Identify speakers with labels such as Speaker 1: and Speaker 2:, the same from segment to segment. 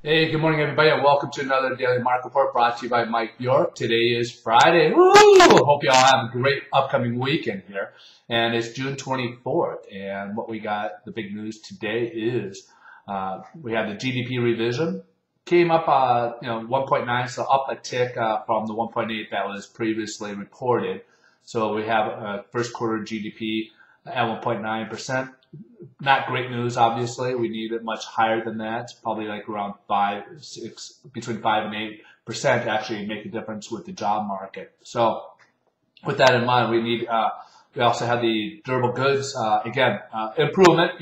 Speaker 1: Hey, good morning, everybody, and welcome to another Daily Market Report brought to you by Mike York. Today is Friday. Woo! Hope you all have a great upcoming weekend here. And it's June 24th. And what we got, the big news today is we have the GDP revision. Came up, 1.9, so up a tick from the 1.8 that was previously reported. So we have first quarter GDP at 1.9%. Not great news, obviously. We need it much higher than that, probably like around 5, 6, between 5 and 8% to actually make a difference with the job market. So with that in mind, we also have the durable goods, improvement.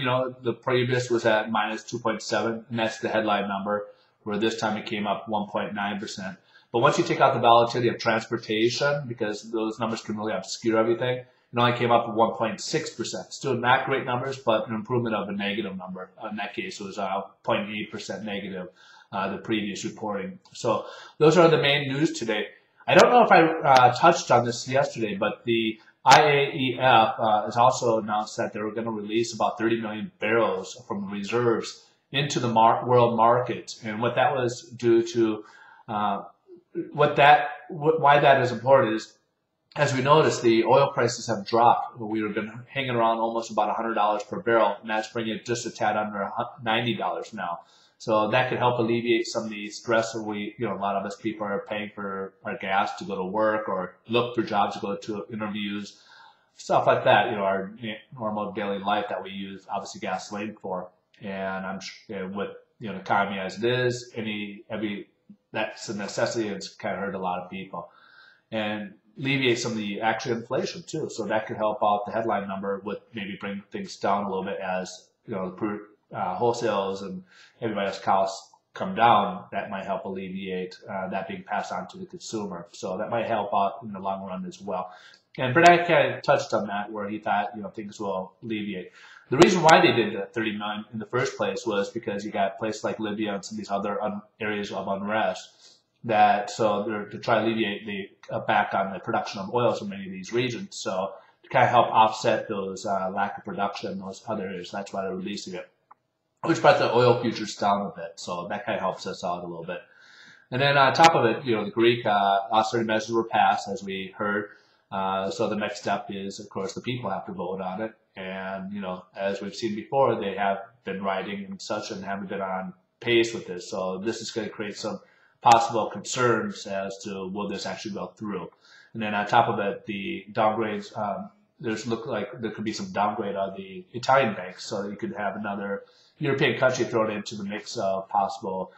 Speaker 1: The previous was at minus 2.7, and that's the headline number, where this time it came up 1.9%. But once you take out the volatility of transportation, because those numbers can really obscure everything, it only came up 1.6%. Still not great numbers, but an improvement of a negative number. In that case, it was 0.8% negative, the previous reporting. So those are the main news today. I don't know if I touched on this yesterday, but the IAEF has also announced that they're going to release about 30 million barrels from reserves into the world market. And what that was due to, why that is important is, as we noticed, the oil prices have dropped. We've been hanging around almost about $100 per barrel, and that's bringing it just a tad under $90 now. So that could help alleviate some of the stress that a lot of us people are paying for our gas to go to work or look for jobs to go to interviews, stuff like that. Our normal daily life that we use, obviously, gasoline for. And with the economy as it is, that's a necessity. It's kind of hurt a lot of people. And alleviate some of the actual inflation too. So that could help out the headline number with maybe bring things down a little bit as wholesales and everybody else's costs come down. That might help alleviate that being passed on to the consumer. So that might help out in the long run as well. And Bernanke kind of touched on that, where he thought things will alleviate. The reason why they did the 39 in the first place was because you got places like Libya and some of these other areas of unrest so they're to try to alleviate the back on the production of oils in many of these regions. So to kind of help offset those lack of production in those other areas, that's why they're releasing it, which brought the oil futures down a bit. So that kind of helps us out a little bit. And then on top of it, the Greek austerity measures were passed, as we heard. So the next step is, of course, the people have to vote on it. And, as we've seen before, they have been writing and such and haven't been on pace with this. So this is going to create some possible concerns as to will this actually go through. And then on top of it, the downgrades, there's look like there could be some downgrade on the Italian banks. So you could have another European country thrown into the mix of possible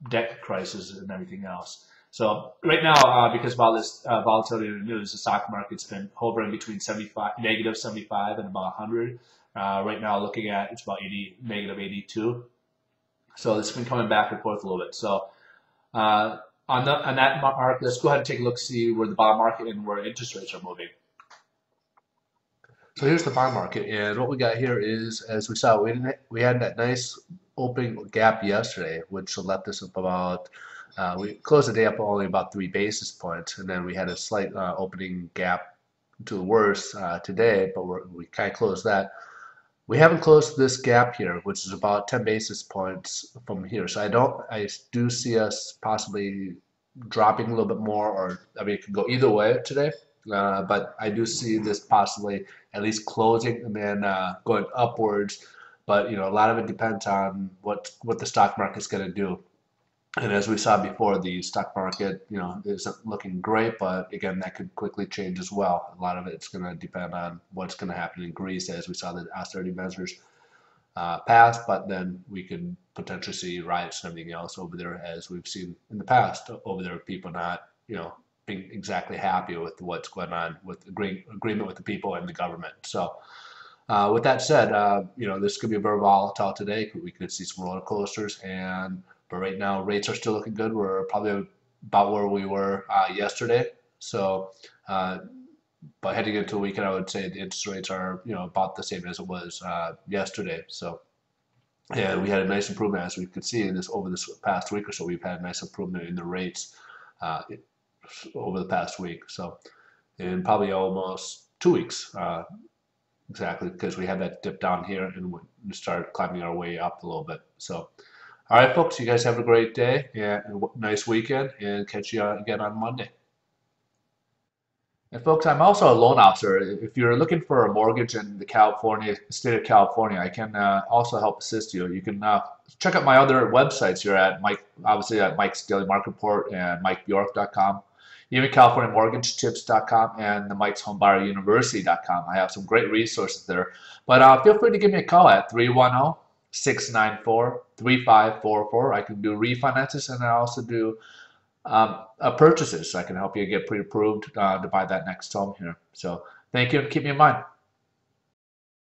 Speaker 1: debt crisis and everything else. So right now, because of all this volatility in the news, the stock market's been hovering between negative 75 and about 100. Right now, looking at it's about negative 82. So it's been coming back and forth a little bit. So on that mark, let's go ahead and take a look, see where the bond market and where interest rates are moving. So here's the bond market, and what we got here is, as we saw, we had that nice opening gap yesterday, which left us up about. We closed the day up only about 3 basis points, and then we had a slight opening gap to the worse today, but we kind of closed that. We haven't closed this gap here, which is about 10 basis points from here. So I do see us possibly dropping a little bit more, or it could go either way today. But I do see this possibly at least closing and then going upwards. But a lot of it depends on what the stock market's going to do. And as we saw before, the stock market, isn't looking great, but again, that could quickly change as well. A lot of it's going to depend on what's going to happen in Greece, as we saw the austerity measures pass, but then we could potentially see riots and everything else over there, as we've seen in the past over there, people not, being exactly happy with what's going on with agreement with the people and the government. So with that said, this could be very volatile today. We could see some roller coasters, but right now rates are still looking good. We're probably about where we were yesterday. So, but heading into the weekend, I would say the interest rates are about the same as it was yesterday. So, and we had a nice improvement, as we could see over this past week or so. We've had a nice improvement in the rates over the past week. So, in probably almost 2 weeks. Exactly, because we had that dip down here and we started climbing our way up a little bit. So All right, folks, you guys have a great day and a nice weekend, and catch you again on Monday. And folks, I'm also a loan officer. If you're looking for a mortgage in the state of California, I can also help assist you. You can check out my other websites here at Mike, obviously at Mike's Daily Market Report and MikeBjork.com, even CaliforniaMortgageTips.com and the Mike's Homebuyer University.com. I have some great resources there. But feel free to give me a call at 310-694-3544. I can do refinances and I also do purchases. So I can help you get pre-approved to buy that next home here. So thank you and keep me in mind.